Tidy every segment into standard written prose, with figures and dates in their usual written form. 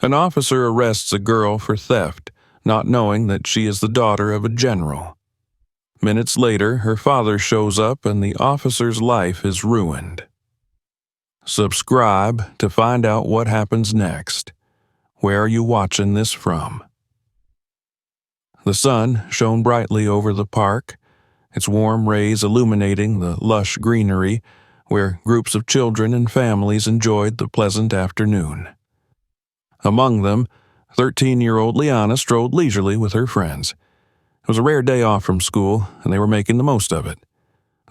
An officer arrests a girl for theft, not knowing that she is the daughter of a general. Minutes later, her father shows up and the officer's life is ruined. Subscribe to find out what happens next. Where are you watching this from? The sun shone brightly over the park, its warm rays illuminating the lush greenery where groups of children and families enjoyed the pleasant afternoon. Among them, 13-year-old Liana strolled leisurely with her friends. It was a rare day off from school, and they were making the most of it.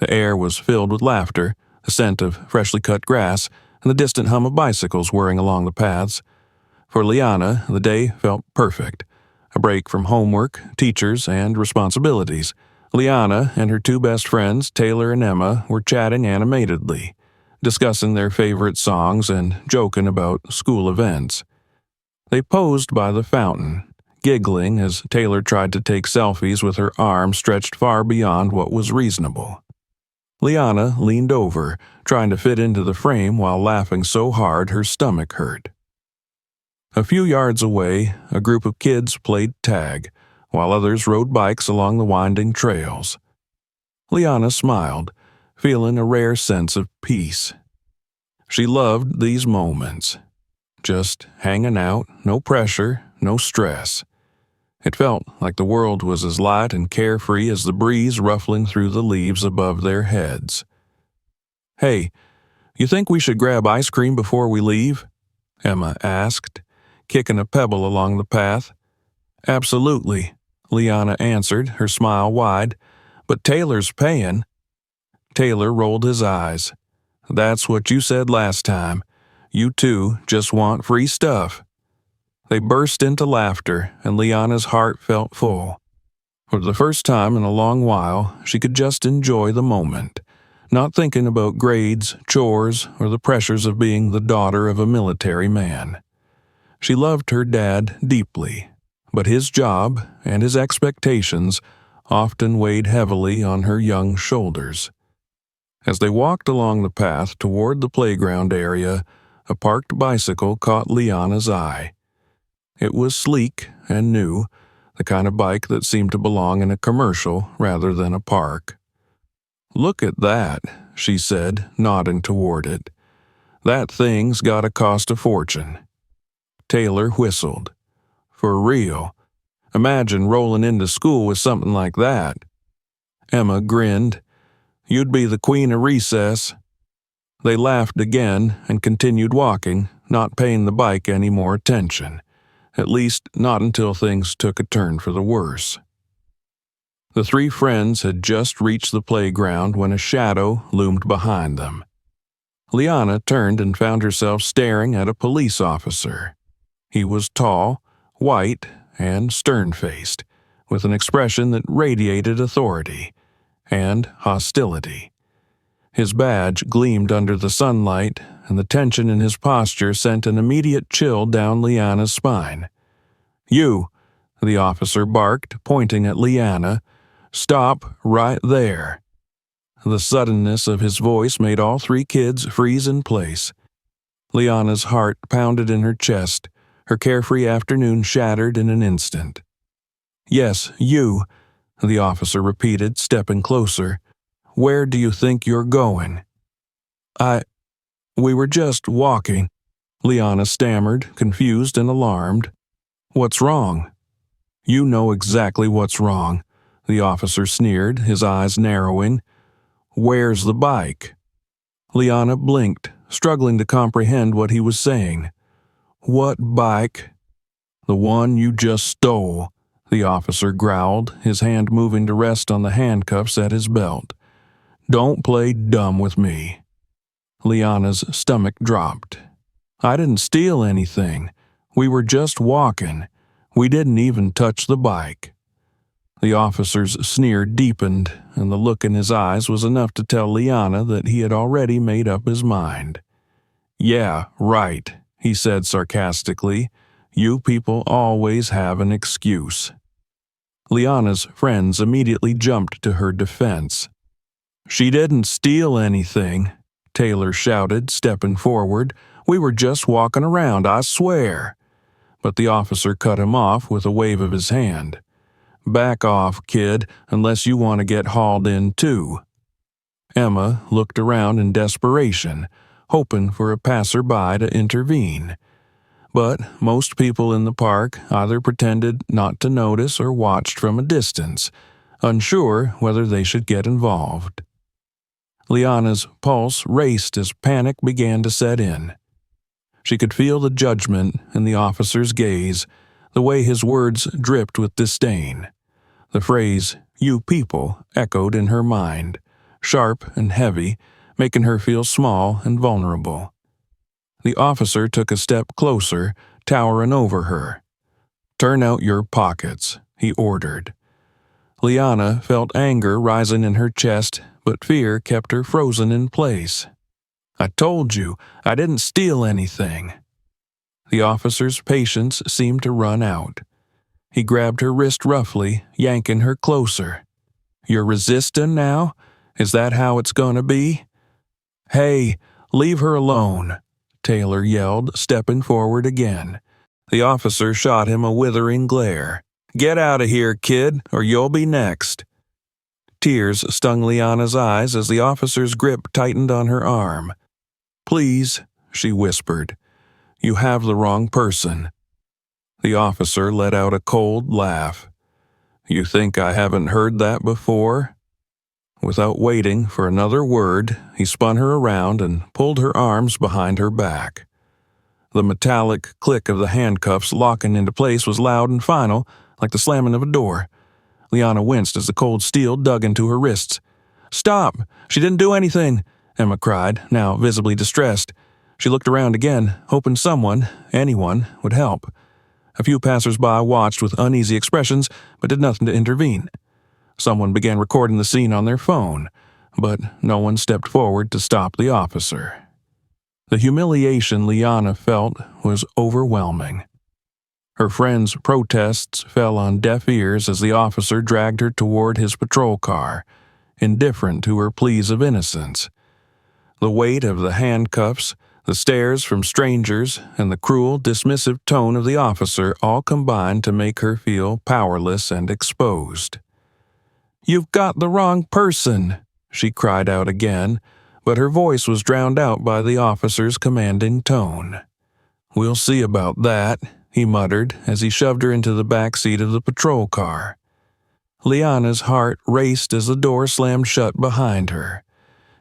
The air was filled with laughter, the scent of freshly cut grass, and the distant hum of bicycles whirring along the paths. For Liana, the day felt perfect. A break from homework, teachers, and responsibilities. Liana and her two best friends, Taylor and Emma, were chatting animatedly, discussing their favorite songs and joking about school events. They posed by the fountain, giggling as Taylor tried to take selfies with her arms stretched far beyond what was reasonable. Liana leaned over, trying to fit into the frame while laughing so hard her stomach hurt. A few yards away, a group of kids played tag, while others rode bikes along the winding trails. Liana smiled, feeling a rare sense of peace. She loved these moments. Just hanging out, no pressure, no stress. It felt like the world was as light and carefree as the breeze ruffling through the leaves above their heads. "Hey, you think we should grab ice cream before we leave?" Emma asked, kicking a pebble along the path. "Absolutely," Liana answered, her smile wide. "But Taylor's paying." Taylor rolled his eyes. "That's what you said last time. You two just want free stuff." They burst into laughter, and Liana's heart felt full. For the first time in a long while, she could just enjoy the moment, not thinking about grades, chores, or the pressures of being the daughter of a military man. She loved her dad deeply, but his job and his expectations often weighed heavily on her young shoulders. As they walked along the path toward the playground area, a parked bicycle caught Liana's eye. It was sleek and new, the kind of bike that seemed to belong in a commercial rather than a park. "Look at that," she said, nodding toward it. "That thing's got to cost a fortune." Taylor whistled. "For real. Imagine rolling into school with something like that." Emma grinned. "You'd be the queen of recess." They laughed again and continued walking, not paying the bike any more attention. At least, not until things took a turn for the worse. The three friends had just reached the playground when a shadow loomed behind them. Liana turned and found herself staring at a police officer. He was tall, white, and stern-faced, with an expression that radiated authority and hostility. His badge gleamed under the sunlight, and the tension in his posture sent an immediate chill down Liana's spine. "You," the officer barked, pointing at Liana. "Stop right there." The suddenness of his voice made all three kids freeze in place. Liana's heart pounded in her chest, her carefree afternoon shattered in an instant. "Yes, you," the officer repeated, stepping closer. "Where do you think you're going?" We were just walking," Liana stammered, confused and alarmed. "What's wrong?" "You know exactly what's wrong," the officer sneered, his eyes narrowing. "Where's the bike?" Liana blinked, struggling to comprehend what he was saying. "What bike?" "The one you just stole," the officer growled, his hand moving to rest on the handcuffs at his belt. "Don't play dumb with me." Liana's stomach dropped. "I didn't steal anything. We were just walking. We didn't even touch the bike." The officer's sneer deepened, and the look in his eyes was enough to tell Liana that he had already made up his mind. "Yeah, right," he said sarcastically. "You people always have an excuse." Liana's friends immediately jumped to her defense. "She didn't steal anything," Taylor shouted, stepping forward. "We were just walking around, I swear." but the officer cut him off with a wave of his hand. "Back off, kid, unless you want to get hauled in too." Emma looked around in desperation, hoping for a passerby to intervene. But most people in the park either pretended not to notice or watched from a distance, unsure whether they should get involved. Liana's pulse raced as panic began to set in. She could feel the judgment in the officer's gaze, the way his words dripped with disdain. The phrase, "you people," echoed in her mind, sharp and heavy, making her feel small and vulnerable. The officer took a step closer, towering over her. "Turn out your pockets," he ordered. Liana felt anger rising in her chest, but fear kept her frozen in place. "I told you, I didn't steal anything." The officer's patience seemed to run out. He grabbed her wrist roughly, yanking her closer. "You're resisting now? Is that how it's gonna be?" "Hey, leave her alone," Taylor yelled, stepping forward again. The officer shot him a withering glare. "Get out of here, kid, or you'll be next." Tears stung Liana's eyes as the officer's grip tightened on her arm. "Please," she whispered. "You have the wrong person." The officer let out a cold laugh. "You think I haven't heard that before?" Without waiting for another word, he spun her around and pulled her arms behind her back. The metallic click of the handcuffs locking into place was loud and final, like the slamming of a door. Liana winced as the cold steel dug into her wrists. "Stop! She didn't do anything!" Emma cried, now visibly distressed. She looked around again, hoping someone, anyone, would help. A few passers-by watched with uneasy expressions, but did nothing to intervene. Someone began recording the scene on their phone, but no one stepped forward to stop the officer. The humiliation Liana felt was overwhelming. Her friend's protests fell on deaf ears as the officer dragged her toward his patrol car, indifferent to her pleas of innocence. The weight of the handcuffs, the stares from strangers, and the cruel, dismissive tone of the officer all combined to make her feel powerless and exposed. "You've got the wrong person," she cried out again, but her voice was drowned out by the officer's commanding tone. "We'll see about that," he muttered as he shoved her into the back seat of the patrol car. Liana's heart raced as the door slammed shut behind her.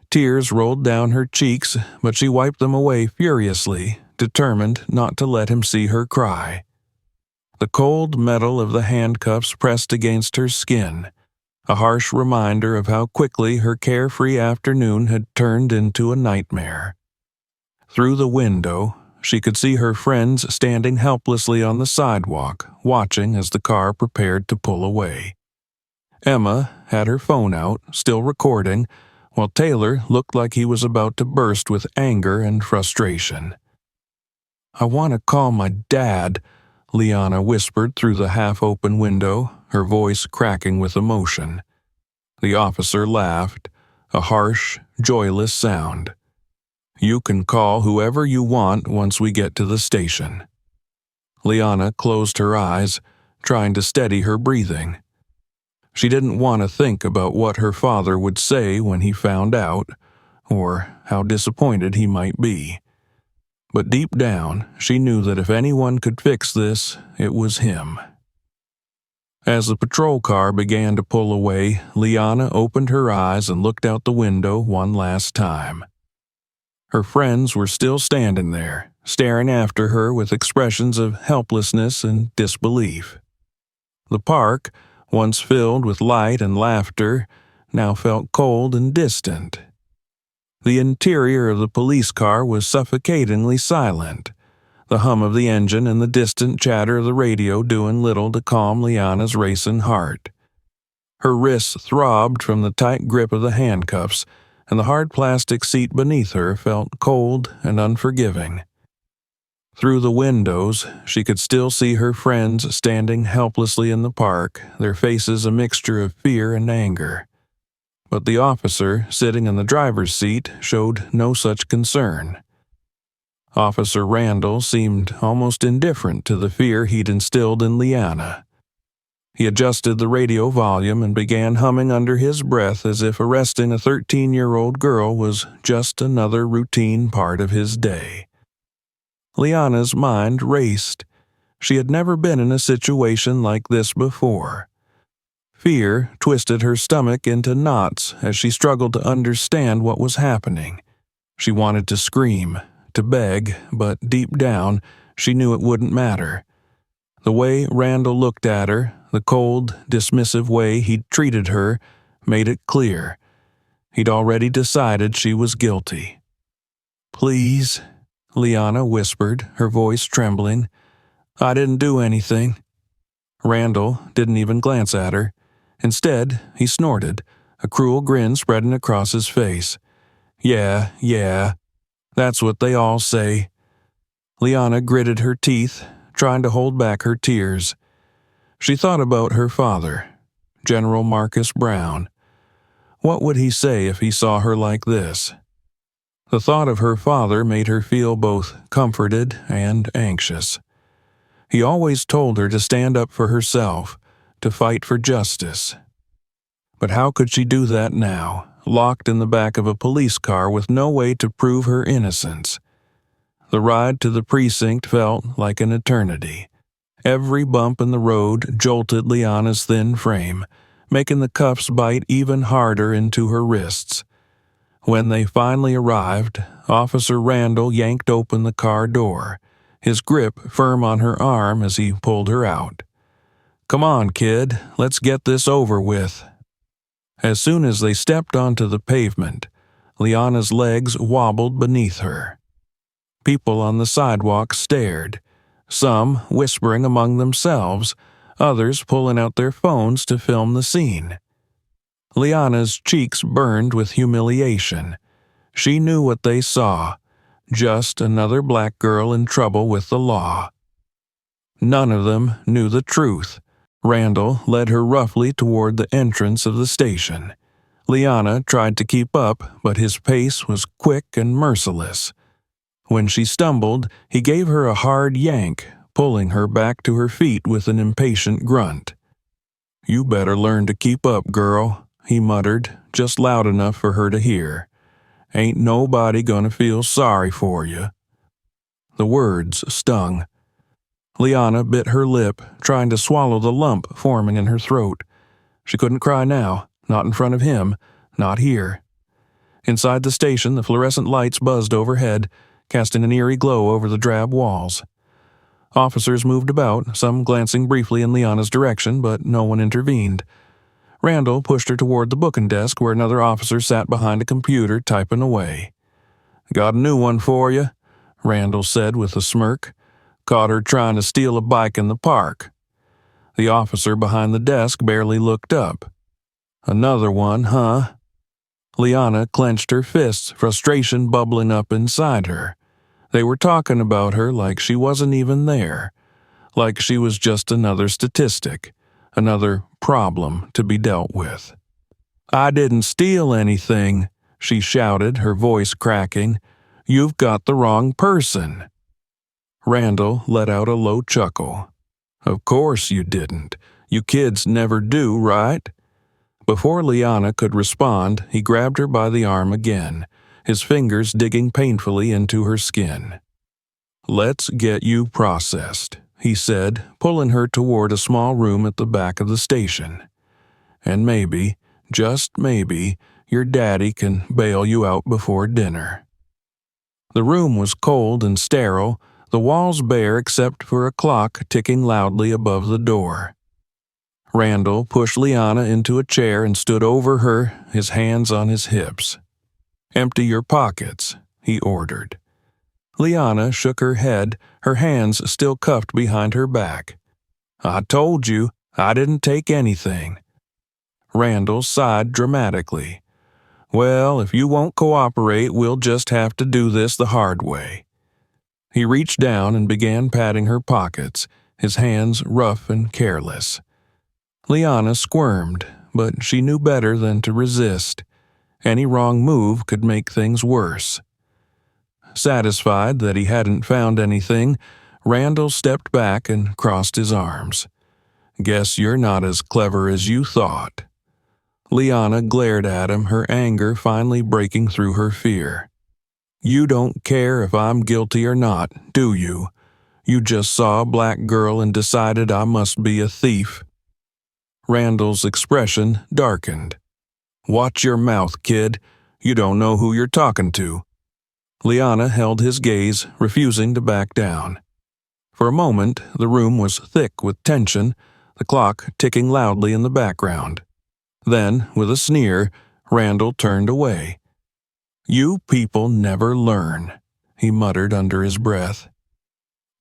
Tears rolled down her cheeks, but she wiped them away furiously, determined not to let him see her cry. The cold metal of the handcuffs pressed against her skin, a harsh reminder of how quickly her carefree afternoon had turned into a nightmare. Through the window, she could see her friends standing helplessly on the sidewalk, watching as the car prepared to pull away. Emma had her phone out, still recording, while Taylor looked like he was about to burst with anger and frustration. "I want to call my dad," Liana whispered through the half-open window, her voice cracking with emotion. The officer laughed, a harsh, joyless sound. "You can call whoever you want once we get to the station." Liana closed her eyes, trying to steady her breathing. She didn't want to think about what her father would say when he found out, or how disappointed he might be. But deep down, she knew that if anyone could fix this, it was him. As the patrol car began to pull away, Liana opened her eyes and looked out the window one last time. Her friends were still standing there, staring after her with expressions of helplessness and disbelief. The park, once filled with light and laughter, now felt cold and distant. The interior of the police car was suffocatingly silent, the hum of the engine and the distant chatter of the radio doing little to calm Liana's racing heart. Her wrists throbbed from the tight grip of the handcuffs, and the hard plastic seat beneath her felt cold and unforgiving. Through the windows, she could still see her friends standing helplessly in the park, their faces a mixture of fear and anger. But the officer, sitting in the driver's seat, showed no such concern. Officer Randall seemed almost indifferent to the fear he'd instilled in Liana. He adjusted the radio volume and began humming under his breath as if arresting a 13-year-old girl was just another routine part of his day. Liana's mind raced. She had never been in a situation like this before. Fear twisted her stomach into knots as she struggled to understand what was happening. She wanted to scream, to beg, but deep down, she knew it wouldn't matter. The way Randall looked at her, the cold, dismissive way he'd treated her, made it clear. He'd already decided she was guilty. "Please," Liana whispered, her voice trembling. "I didn't do anything." Randall didn't even glance at her. Instead, he snorted, a cruel grin spreading across his face. Yeah, that's what they all say." Liana gritted her teeth, trying to hold back her tears. She thought about her father, General Marcus Brown. What would he say if he saw her like this? The thought of her father made her feel both comforted and anxious. He always told her to stand up for herself, to fight for justice. But how could she do that now, locked in the back of a police car with no way to prove her innocence? The ride to the precinct felt like an eternity. Every bump in the road jolted Liana's thin frame, making the cuffs bite even harder into her wrists. When they finally arrived, Officer Randall yanked open the car door, his grip firm on her arm as he pulled her out. "Come on, kid, let's get this over with." As soon as they stepped onto the pavement, Liana's legs wobbled beneath her. People on the sidewalk stared, some whispering among themselves, others pulling out their phones to film the scene. Liana's cheeks burned with humiliation. She knew what they saw, just another black girl in trouble with the law. None of them knew the truth. Randall led her roughly toward the entrance of the station. Liana tried to keep up, but his pace was quick and merciless. When she stumbled, he gave her a hard yank, pulling her back to her feet with an impatient grunt. "You better learn to keep up, girl," he muttered, just loud enough for her to hear. "Ain't nobody gonna feel sorry for you." The words stung. Liana bit her lip, trying to swallow the lump forming in her throat. She couldn't cry now, not in front of him, not here. Inside the station, the fluorescent lights buzzed overhead, casting an eerie glow over the drab walls. Officers moved about, some glancing briefly in Liana's direction, but no one intervened. Randall pushed her toward the booking desk where another officer sat behind a computer typing away. "Got a new one for you," Randall said with a smirk. "Caught her trying to steal a bike in the park." The officer behind the desk barely looked up. "Another one, huh?" Liana clenched her fists, frustration bubbling up inside her. They were talking about her like she wasn't even there, like she was just another statistic, another problem to be dealt with. "I didn't steal anything," she shouted, her voice cracking. "You've got the wrong person." Randall let out a low chuckle. "Of course you didn't. You kids never do, right?" Before Liana could respond, he grabbed her by the arm again, his fingers digging painfully into her skin. "Let's get you processed," he said, pulling her toward a small room at the back of the station. "And maybe, just maybe, your daddy can bail you out before dinner." The room was cold and sterile, the walls bare except for a clock ticking loudly above the door. Randall pushed Liana into a chair and stood over her, his hands on his hips. "Empty your pockets," he ordered. Liana shook her head, her hands still cuffed behind her back. "I told you, I didn't take anything." Randall sighed dramatically. "Well, if you won't cooperate, we'll just have to do this the hard way." He reached down and began patting her pockets, his hands rough and careless. Liana squirmed, but she knew better than to resist. Any wrong move could make things worse. satisfied that he hadn't found anything, Randall stepped back and crossed his arms. "Guess you're not as clever as you thought." Liana glared at him, her anger finally breaking through her fear. "You don't care if I'm guilty or not, do you? You just saw a black girl and decided I must be a thief." Randall's expression darkened. "Watch your mouth, kid. You don't know who you're talking to." Liana held his gaze, refusing to back down. For a moment, the room was thick with tension, the clock ticking loudly in the background. Then, with a sneer, Randall turned away. "You people never learn," he muttered under his breath.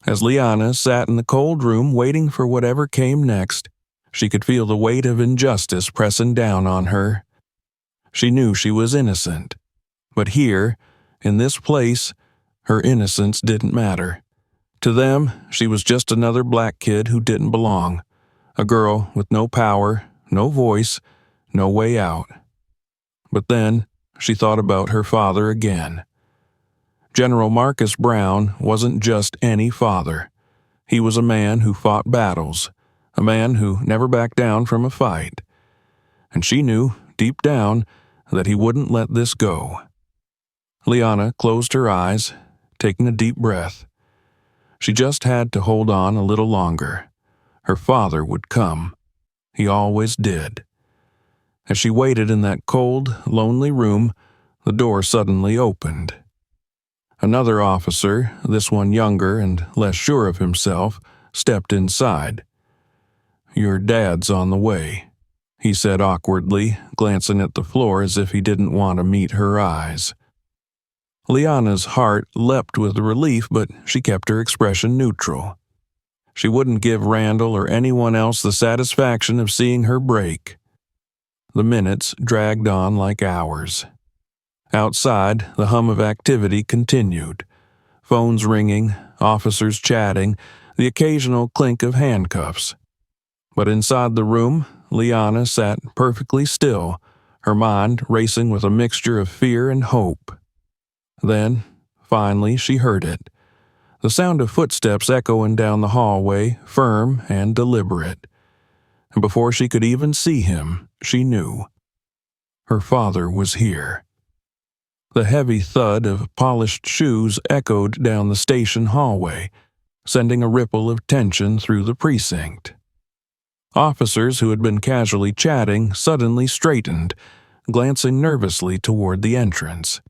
As Liana sat in the cold room waiting for whatever came next, she could feel the weight of injustice pressing down on her. She knew she was innocent, but here, in this place, her innocence didn't matter. To them, she was just another black kid who didn't belong, a girl with no power, no voice, no way out. But then, she thought about her father again. General Marcus Brown wasn't just any father. He was a man who fought battles, a man who never backed down from a fight. And she knew, deep down, that he wouldn't let this go. Liana closed her eyes, taking a deep breath. She just had to hold on a little longer. Her father would come. He always did. As she waited in that cold, lonely room, the door suddenly opened. Another officer, this one younger and less sure of himself, stepped inside. "Your dad's on the way," he said awkwardly, glancing at the floor as if he didn't want to meet her eyes. Liana's heart leapt with relief, but she kept her expression neutral. She wouldn't give Randall or anyone else the satisfaction of seeing her break. The minutes dragged on like hours. Outside, the hum of activity continued. Phones ringing, officers chatting, the occasional clink of handcuffs. But inside the room, Liana sat perfectly still, her mind racing with a mixture of fear and hope. Then, finally, she heard it. The sound of footsteps echoing down the hallway, firm and deliberate. And before she could even see him, she knew. Her father was here. The heavy thud of polished shoes echoed down the station hallway, sending a ripple of tension through the precinct. Officers who had been casually chatting suddenly straightened, glancing nervously toward the entrance.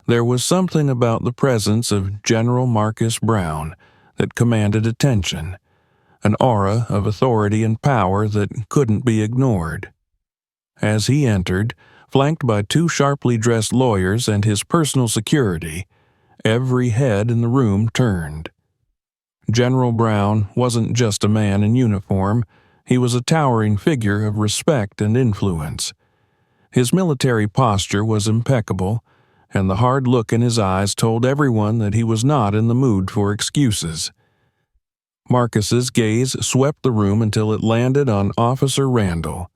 There was something about the presence of General Marcus Brown that commanded attention, an aura of authority and power that couldn't be ignored. As he entered, flanked by two sharply dressed lawyers and his personal security, every head in the room turned. General Brown wasn't just a man in uniform, he was a towering figure of respect and influence. His military posture was impeccable, and the hard look in his eyes told everyone that he was not in the mood for excuses. Marcus's gaze swept the room until it landed on Officer Randall.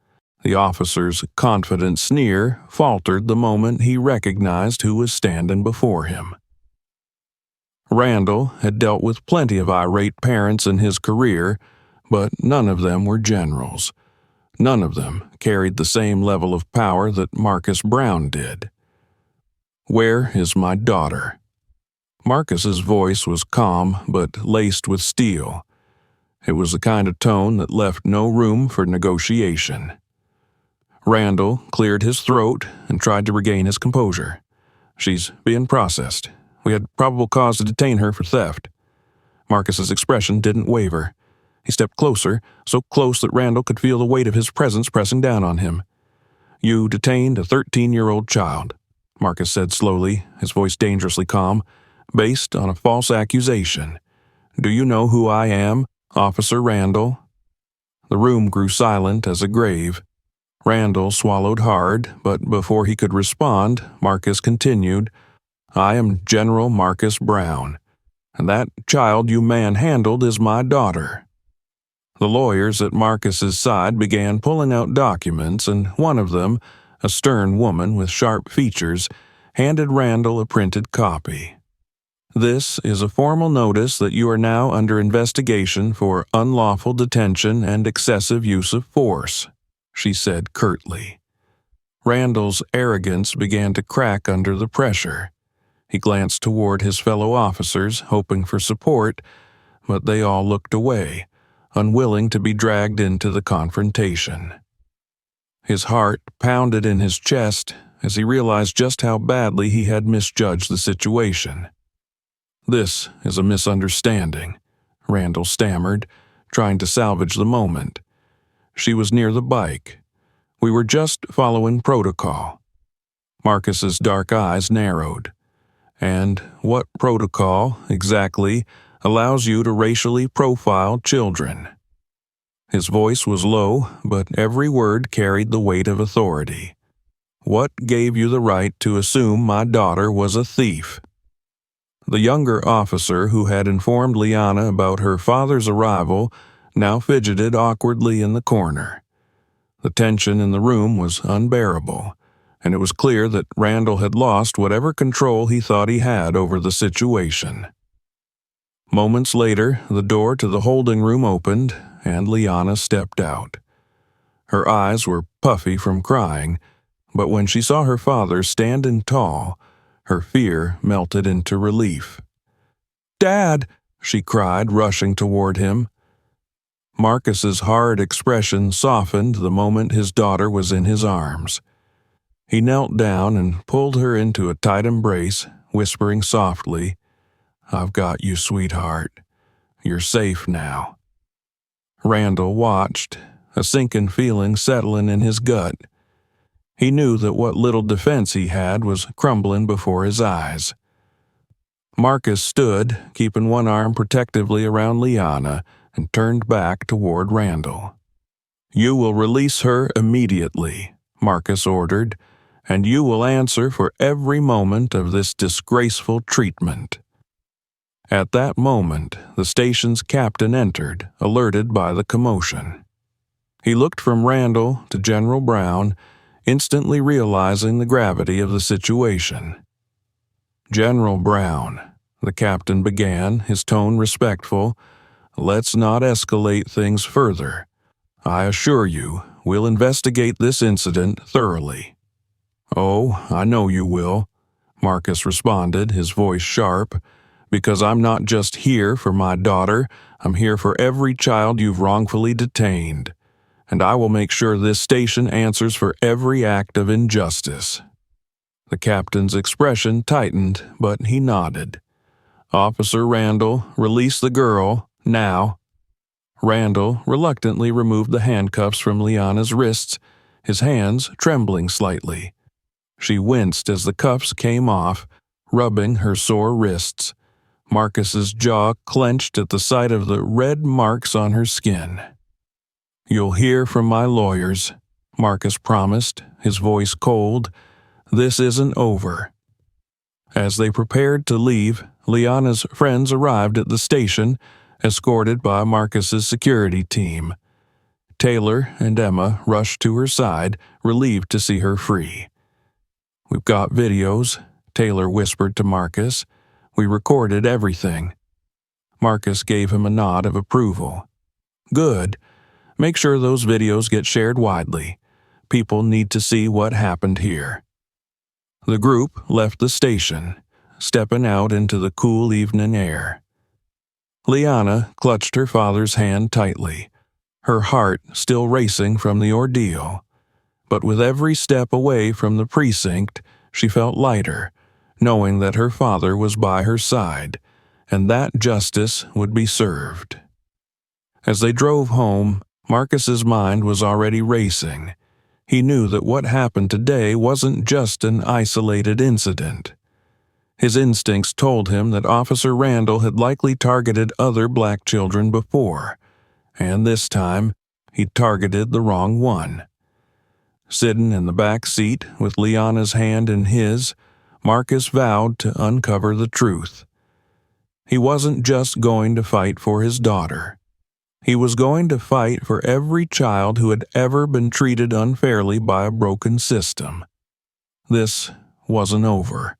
The officer's confident sneer faltered the moment he recognized who was standing before him. Randall had dealt with plenty of irate parents in his career, but none of them were generals. None of them carried the same level of power that Marcus Brown did. "Where is my daughter?" Marcus's voice was calm but laced with steel. It was the kind of tone that left no room for negotiation. Randall cleared his throat and tried to regain his composure. "She's being processed. We had probable cause to detain her for theft." Marcus's expression didn't waver. He stepped closer, so close that Randall could feel the weight of his presence pressing down on him. "You detained a 13-year-old child," Marcus said slowly, his voice dangerously calm, "based on a false accusation. Do you know who I am, Officer Randall?" The room grew silent as a grave. Randall swallowed hard, but before he could respond, Marcus continued, "I am General Marcus Brown, and that child you manhandled is my daughter." The lawyers at Marcus's side began pulling out documents, and one of them, a stern woman with sharp features, handed Randall a printed copy. This is a formal notice that you are now under investigation for unlawful detention and excessive use of force," she said curtly. Randall's arrogance began to crack under the pressure. He glanced toward his fellow officers, hoping for support, but they all looked away, unwilling to be dragged into the confrontation. His heart pounded in his chest as he realized just how badly he had misjudged the situation. "This is a misunderstanding," Randall stammered, trying to salvage the moment. "She was near the bike. We were just following protocol." Marcus's dark eyes narrowed. "And what protocol, exactly, allows you to racially profile children?" His voice was low, but every word carried the weight of authority. "What gave you the right to assume my daughter was a thief?" The younger officer who had informed Liana about her father's arrival now fidgeted awkwardly in the corner. The tension in the room was unbearable, and it was clear that Randall had lost whatever control he thought he had over the situation. Moments later, the door to the holding room opened, and Liana stepped out. Her eyes were puffy from crying, but when she saw her father standing tall, her fear melted into relief. "Dad!" she cried, rushing toward him. Marcus's hard expression softened the moment his daughter was in his arms. He knelt down and pulled her into a tight embrace, whispering softly, "I've got you, sweetheart. You're safe now." Randall watched, a sinking feeling settling in his gut. He knew that what little defense he had was crumbling before his eyes. Marcus stood, keeping one arm protectively around Liana, and turned back toward Randall. "You will release her immediately," Marcus ordered, "and you will answer for every moment of this disgraceful treatment." At that moment, the station's captain entered, alerted by the commotion. He looked from Randall to General Brown, instantly realizing the gravity of the situation. "General Brown," the captain began, his tone respectful, "let's not escalate things further. I assure you, we'll investigate this incident thoroughly." "Oh, I know you will," Marcus responded, his voice sharp, "because I'm not just here for my daughter, I'm here for every child you've wrongfully detained. And I will make sure this station answers for every act of injustice." The captain's expression tightened, but he nodded. "Officer Randall, release the girl, now." Randall reluctantly removed the handcuffs from Liana's wrists, his hands trembling slightly. She winced as the cuffs came off, rubbing her sore wrists. Marcus's jaw clenched at the sight of the red marks on her skin. "You'll hear from my lawyers," Marcus promised, his voice cold. "This isn't over." As they prepared to leave, Liana's friends arrived at the station, escorted by Marcus's security team. Taylor and Emma rushed to her side, relieved to see her free. "We've got videos," Taylor whispered to Marcus. "We recorded everything." Marcus gave him a nod of approval. "Good. Make sure those videos get shared widely. People need to see what happened here." The group left the station, stepping out into the cool evening air. Liana clutched her father's hand tightly, her heart still racing from the ordeal. But with every step away from the precinct, she felt lighter, knowing that her father was by her side, and that justice would be served. As they drove home, Marcus's mind was already racing. He knew that what happened today wasn't just an isolated incident. His instincts told him that Officer Randall had likely targeted other black children before, and this time, he'd targeted the wrong one. Sitting in the back seat with Liana's hand in his, Marcus vowed to uncover the truth. He wasn't just going to fight for his daughter. He was going to fight for every child who had ever been treated unfairly by a broken system. This wasn't over,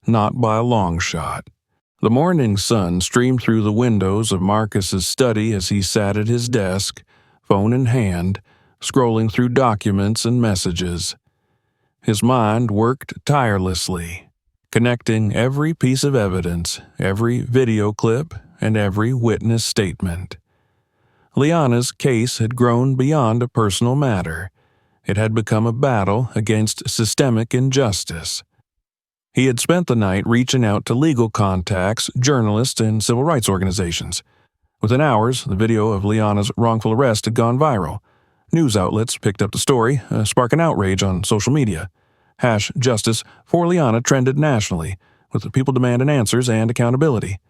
not by a long shot. The morning sun streamed through the windows of Marcus's study as he sat at his desk, phone in hand, scrolling through documents and messages. His mind worked tirelessly, connecting every piece of evidence, every video clip, and every witness statement. Liana's case had grown beyond a personal matter. It had become a battle against systemic injustice. He had spent the night reaching out to legal contacts, journalists, and civil rights organizations. Within hours, the video of Liana's wrongful arrest had gone viral. News outlets picked up the story, sparking outrage on social media. #Justice for Liana trended nationally, with the people demanding answers and accountability.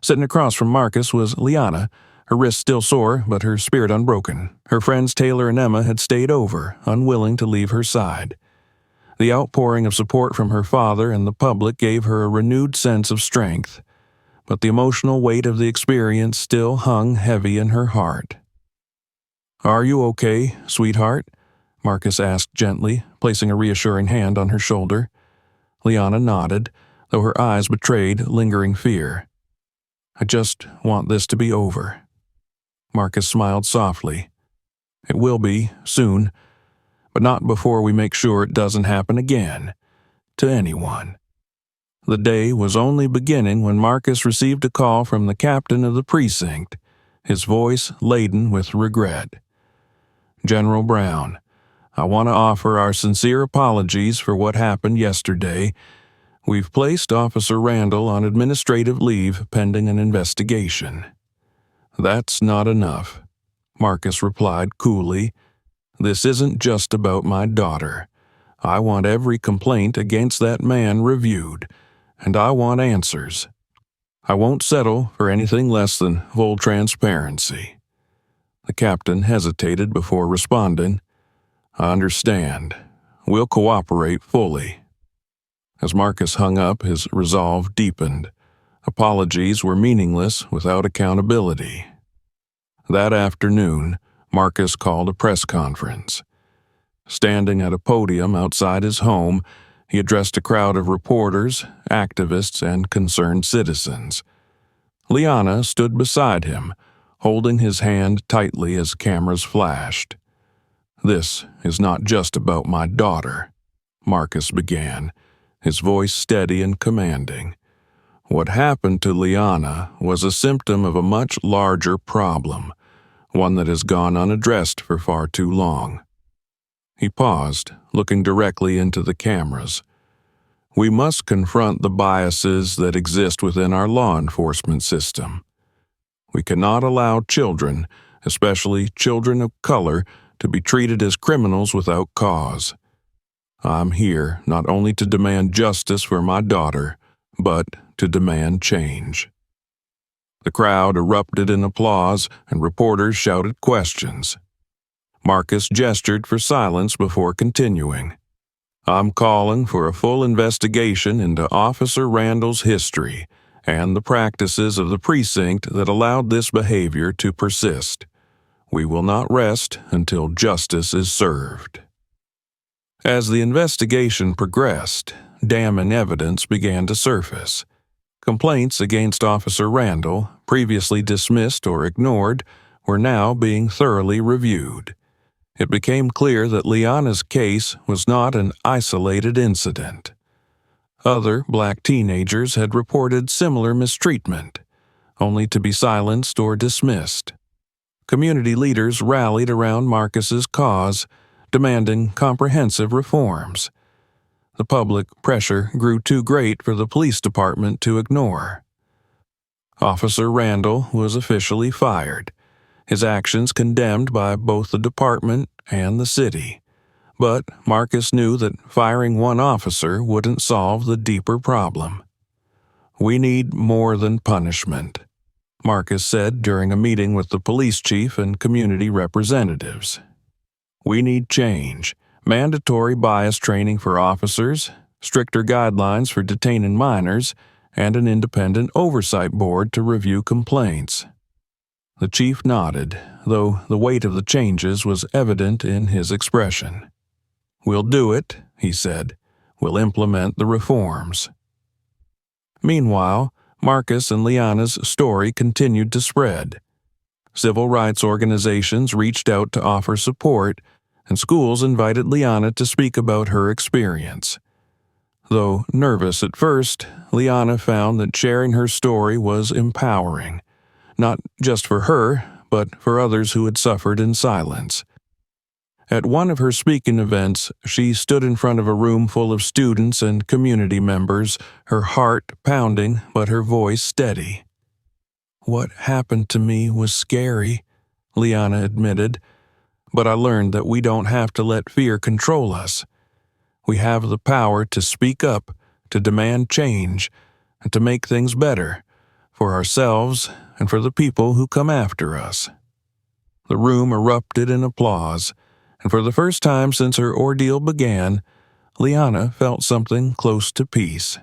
Sitting across from Marcus was Liana, her wrist still sore, but her spirit unbroken. Her friends Taylor and Emma had stayed over, unwilling to leave her side. The outpouring of support from her father and the public gave her a renewed sense of strength, but the emotional weight of the experience still hung heavy in her heart. "Are you okay, sweetheart?" Marcus asked gently, placing a reassuring hand on her shoulder. Liana nodded, though her eyes betrayed lingering fear. "I just want this to be over." Marcus smiled softly. "It will be, soon, but not before we make sure it doesn't happen again, to anyone." The day was only beginning when Marcus received a call from the captain of the precinct, his voice laden with regret. "General Brown, I want to offer our sincere apologies for what happened yesterday. We've placed Officer Randall on administrative leave pending an investigation." "That's not enough," Marcus replied coolly. "This isn't just about my daughter. I want every complaint against that man reviewed, and I want answers. I won't settle for anything less than full transparency." The captain hesitated before responding. "I understand. We'll cooperate fully." As Marcus hung up, his resolve deepened. Apologies were meaningless without accountability. That afternoon, Marcus called a press conference. Standing at a podium outside his home, he addressed a crowd of reporters, activists, and concerned citizens. Liana stood beside him, holding his hand tightly as cameras flashed. "This is not just about my daughter," Marcus began, his voice steady and commanding. "What happened to Liana was a symptom of a much larger problem, one that has gone unaddressed for far too long." He paused, looking directly into the cameras. "We must confront the biases that exist within our law enforcement system. We cannot allow children, especially children of color, to be treated as criminals without cause. I'm here not only to demand justice for my daughter, but to demand change." The crowd erupted in applause, and reporters shouted questions. Marcus gestured for silence before continuing. "I'm calling for a full investigation into Officer Randall's history and the practices of the precinct that allowed this behavior to persist. We will not rest until justice is served." As the investigation progressed, damning evidence began to surface. Complaints against Officer Randall, previously dismissed or ignored, were now being thoroughly reviewed. It became clear that Liana's case was not an isolated incident. Other black teenagers had reported similar mistreatment, only to be silenced or dismissed. Community leaders rallied around Marcus's cause, demanding comprehensive reforms. The public pressure grew too great for the police department to ignore. Officer Randall was officially fired, his actions condemned by both the department and the city. But Marcus knew that firing one officer wouldn't solve the deeper problem. "We need more than punishment," Marcus said during a meeting with the police chief and community representatives. "We need change, mandatory bias training for officers, stricter guidelines for detaining minors, and an independent oversight board to review complaints." The chief nodded, though the weight of the changes was evident in his expression. "We'll do it," he said. "We'll implement the reforms." Meanwhile, Marcus and Liana's story continued to spread. Civil rights organizations reached out to offer support, and schools invited Liana to speak about her experience. Though nervous at first, Liana found that sharing her story was empowering, not just for her, but for others who had suffered in silence. At one of her speaking events, she stood in front of a room full of students and community members, her heart pounding but her voice steady. "What happened to me was scary," Liana admitted, "but I learned that we don't have to let fear control us. We have the power to speak up, to demand change, and to make things better, for ourselves and for the people who come after us." The room erupted in applause, and for the first time since her ordeal began, Liana felt something close to peace.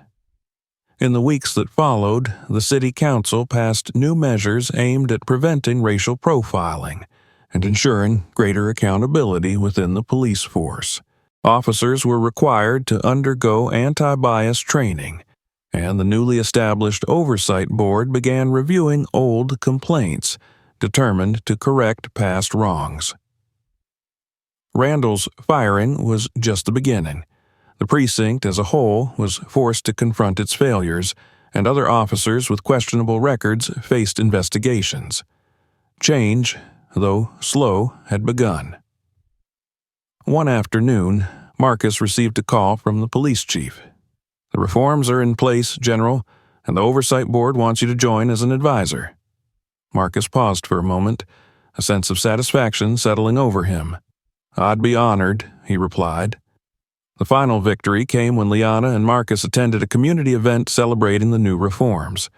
In the weeks that followed, the city council passed new measures aimed at preventing racial profiling and ensuring greater accountability within the police force. Officers were required to undergo anti-bias training, and the newly established Oversight Board began reviewing old complaints, determined to correct past wrongs. Randall's firing was just the beginning. The precinct as a whole was forced to confront its failures, and other officers with questionable records faced investigations. Change, though slow, had begun. One afternoon, Marcus received a call from the police chief. "The reforms are in place, General, and the Oversight Board wants you to join as an advisor." Marcus paused for a moment, a sense of satisfaction settling over him. "I'd be honored," he replied. The final victory came when Liana and Marcus attended a community event celebrating the new reforms.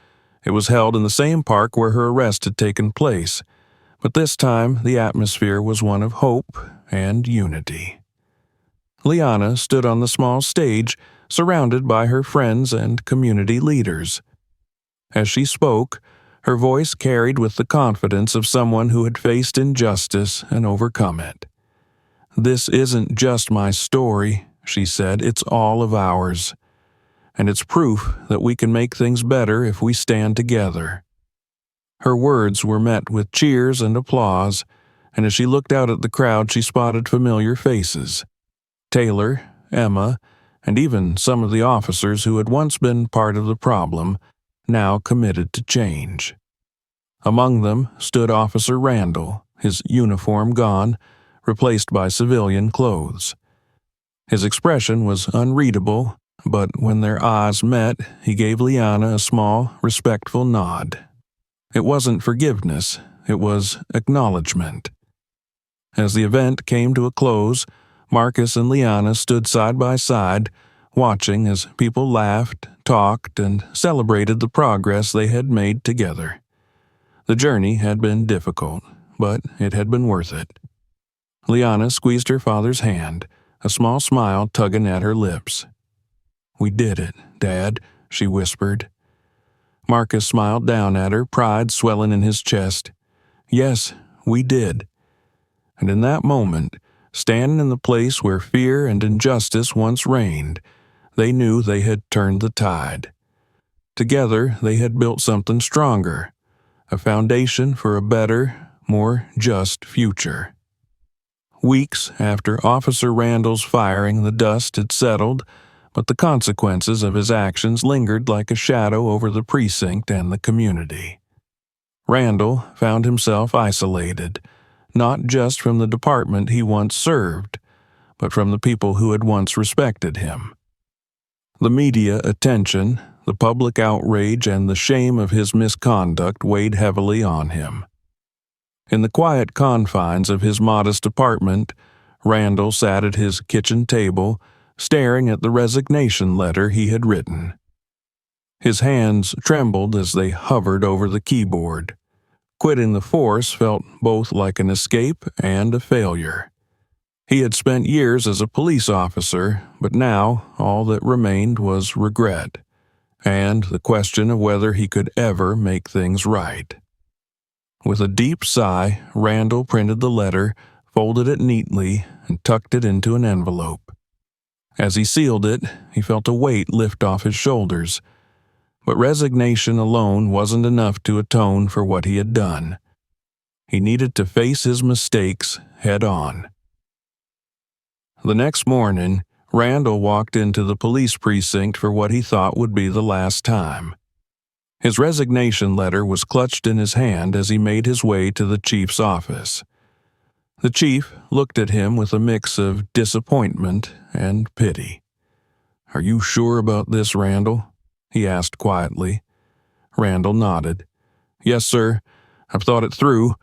It was held in the same park where her arrest had taken place, but this time the atmosphere was one of hope and unity. Liana stood on the small stage, surrounded by her friends and community leaders. As she spoke, her voice carried with the confidence of someone who had faced injustice and overcome it. "This isn't just my story," she said, "it's all of ours. And it's proof that we can make things better if we stand together." Her words were met with cheers and applause, and as she looked out at the crowd she spotted familiar faces. Taylor, Emma, and even some of the officers who had once been part of the problem, now committed to change. Among them stood Officer Randall, his uniform gone, replaced by civilian clothes. His expression was unreadable, but when their eyes met, he gave Liana a small, respectful nod. It wasn't forgiveness, it was acknowledgement. As the event came to a close, Marcus and Liana stood side by side, watching as people laughed, talked, and celebrated the progress they had made together. The journey had been difficult, but it had been worth it. Liana squeezed her father's hand, a small smile tugging at her lips. "We did it, Dad," she whispered. Marcus smiled down at her, pride swelling in his chest. "Yes, we did." And in that moment, standing in the place where fear and injustice once reigned, they knew they had turned the tide. Together, they had built something stronger, a foundation for a better, more just future. Weeks after Officer Randall's firing, the dust had settled, but the consequences of his actions lingered like a shadow over the precinct and the community. Randall found himself isolated, not just from the department he once served, but from the people who had once respected him. The media attention, the public outrage, and the shame of his misconduct weighed heavily on him. In the quiet confines of his modest apartment, Randall sat at his kitchen table, staring at the resignation letter he had written. His hands trembled as they hovered over the keyboard. Quitting the force felt both like an escape and a failure. He had spent years as a police officer, but now all that remained was regret, and the question of whether he could ever make things right. With a deep sigh, Randall printed the letter, folded it neatly, and tucked it into an envelope. As he sealed it, he felt a weight lift off his shoulders. But resignation alone wasn't enough to atone for what he had done. He needed to face his mistakes head on. The next morning, Randall walked into the police precinct for what he thought would be the last time. His resignation letter was clutched in his hand as he made his way to the chief's office. The chief looked at him with a mix of disappointment and pity. "Are you sure about this, Randall?" he asked quietly. Randall nodded. "Yes, sir. I've thought it through.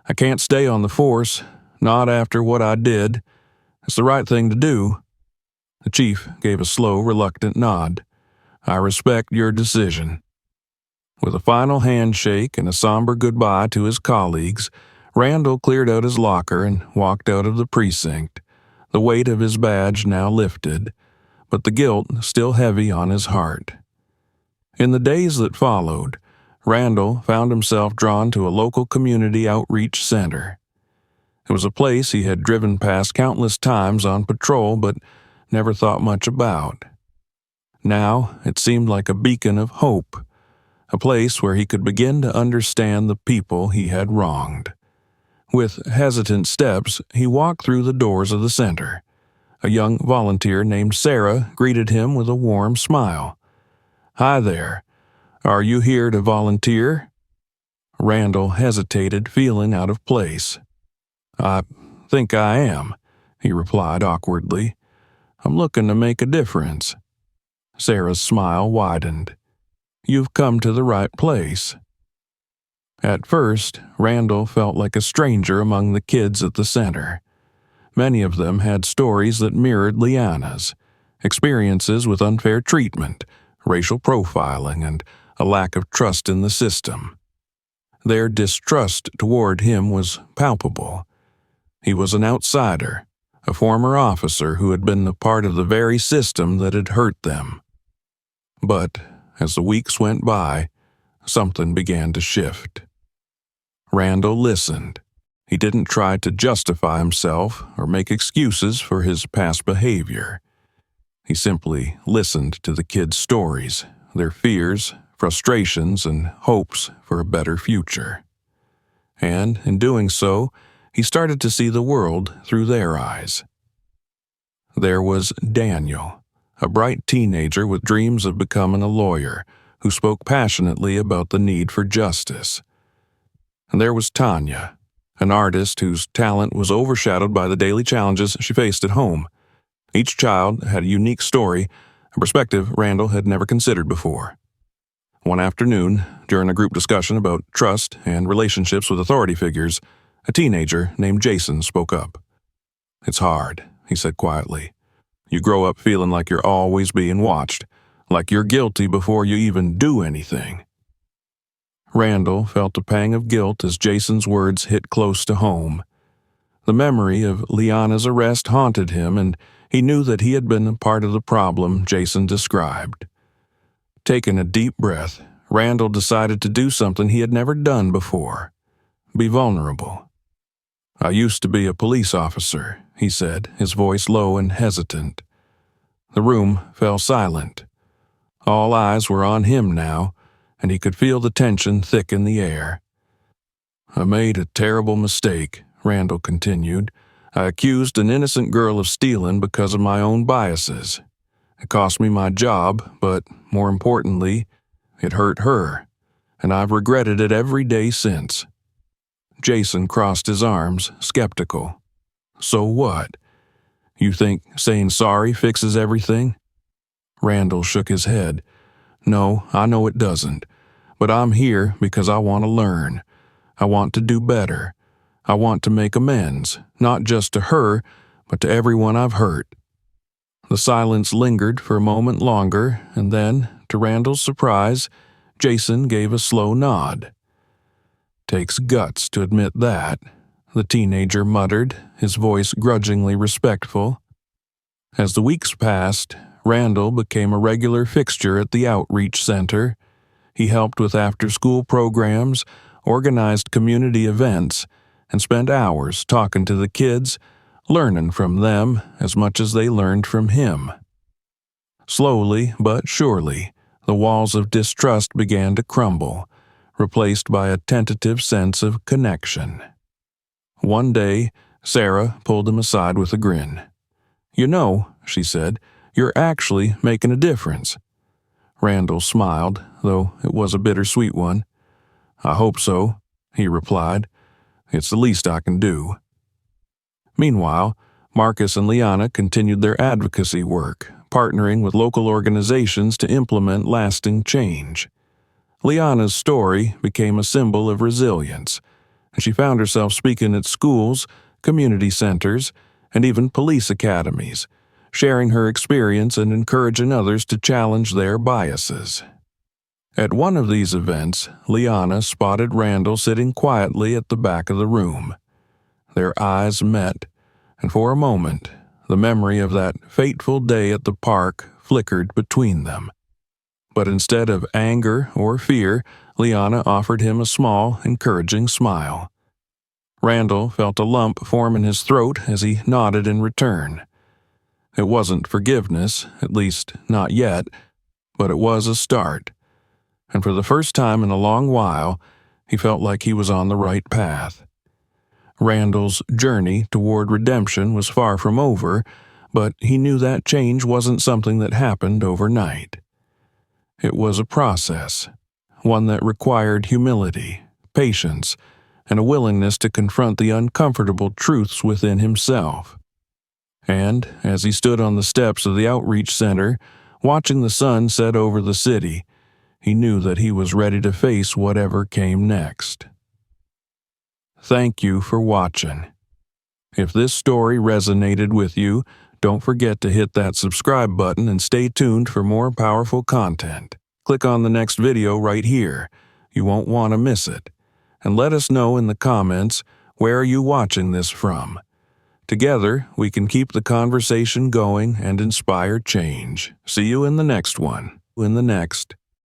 I can't stay on the force, not after what I did. It's the right thing to do." The chief gave a slow, reluctant nod. "I respect your decision." With a final handshake and a somber goodbye to his colleagues, Randall cleared out his locker and walked out of the precinct, the weight of his badge now lifted, but the guilt still heavy on his heart. In the days that followed, Randall found himself drawn to a local community outreach center. It was a place he had driven past countless times on patrol but never thought much about. Now it seemed like a beacon of hope, a place where he could begin to understand the people he had wronged. With hesitant steps, he walked through the doors of the center. A young volunteer named Sarah greeted him with a warm smile. "Hi there. Are you here to volunteer?" Randall hesitated, feeling out of place. "I think I am," he replied awkwardly. "I'm looking to make a difference." Sarah's smile widened. "You've come to the right place." At first, Randall felt like a stranger among the kids at the center. Many of them had stories that mirrored Liana's, experiences with unfair treatment, racial profiling, and a lack of trust in the system. Their distrust toward him was palpable. He was an outsider, a former officer who had been a part of the very system that had hurt them. But as the weeks went by, something began to shift. Randall listened. He didn't try to justify himself or make excuses for his past behavior. He simply listened to the kids' stories, their fears, frustrations, and hopes for a better future. And in doing so, he started to see the world through their eyes. There was Daniel, a bright teenager with dreams of becoming a lawyer, who spoke passionately about the need for justice. And there was Tanya, an artist whose talent was overshadowed by the daily challenges she faced at home. Each child had a unique story, a perspective Randall had never considered before. One afternoon, during a group discussion about trust and relationships with authority figures, a teenager named Jason spoke up. "It's hard," he said quietly. "You grow up feeling like you're always being watched, like you're guilty before you even do anything." Randall felt a pang of guilt as Jason's words hit close to home. The memory of Liana's arrest haunted him, and he knew that he had been a part of the problem Jason described. Taking a deep breath, Randall decided to do something he had never done before: be vulnerable. "I used to be a police officer," he said, his voice low and hesitant. The room fell silent. All eyes were on him now, and he could feel the tension thick in the air. "I made a terrible mistake," Randall continued. "I accused an innocent girl of stealing because of my own biases. It cost me my job, but more importantly, it hurt her, and I've regretted it every day since." Jason crossed his arms, skeptical. "So what? You think saying sorry fixes everything?" Randall shook his head. "No, I know it doesn't. But I'm here because I want to learn. I want to do better. I want to make amends, not just to her, but to everyone I've hurt." The silence lingered for a moment longer, and then, to Randall's surprise, Jason gave a slow nod. "Takes guts to admit that," the teenager muttered, his voice grudgingly respectful. As the weeks passed, Randall became a regular fixture at the outreach center. He helped with after-school programs, organized community events, and spent hours talking to the kids, learning from them as much as they learned from him. Slowly but surely, The walls of distrust began to crumble, replaced by a tentative sense of connection. One day, Sarah pulled him aside with a grin. "You know," she said, "you're actually making a difference." Randall smiled, though it was a bittersweet one. "I hope so," he replied. "It's the least I can do." Meanwhile, Marcus and Liana continued their advocacy work, partnering with local organizations to implement lasting change. Liana's story became a symbol of resilience, and she found herself speaking at schools, community centers, and even police academies, sharing her experience and encouraging others to challenge their biases. At one of these events, Liana spotted Randall sitting quietly at the back of the room. Their eyes met, and for a moment, the memory of that fateful day at the park flickered between them. But instead of anger or fear, Liana offered him a small, encouraging smile. Randall felt a lump form in his throat as he nodded in return. It wasn't forgiveness, at least not yet, but it was a start. And for the first time in a long while, he felt like he was on the right path. Randall's journey toward redemption was far from over, but he knew that change wasn't something that happened overnight. It was a process, one that required humility, patience, and a willingness to confront the uncomfortable truths within himself. And as he stood on the steps of the outreach center, watching the sun set over the city, he knew that he was ready to face whatever came next. Thank you for watching. If this story resonated with you, don't forget to hit that subscribe button and stay tuned for more powerful content. Click on the next video right here. You won't want to miss it. And let us know in the comments, where are you watching this from? Together, we can keep the conversation going and inspire change. See you in the next one.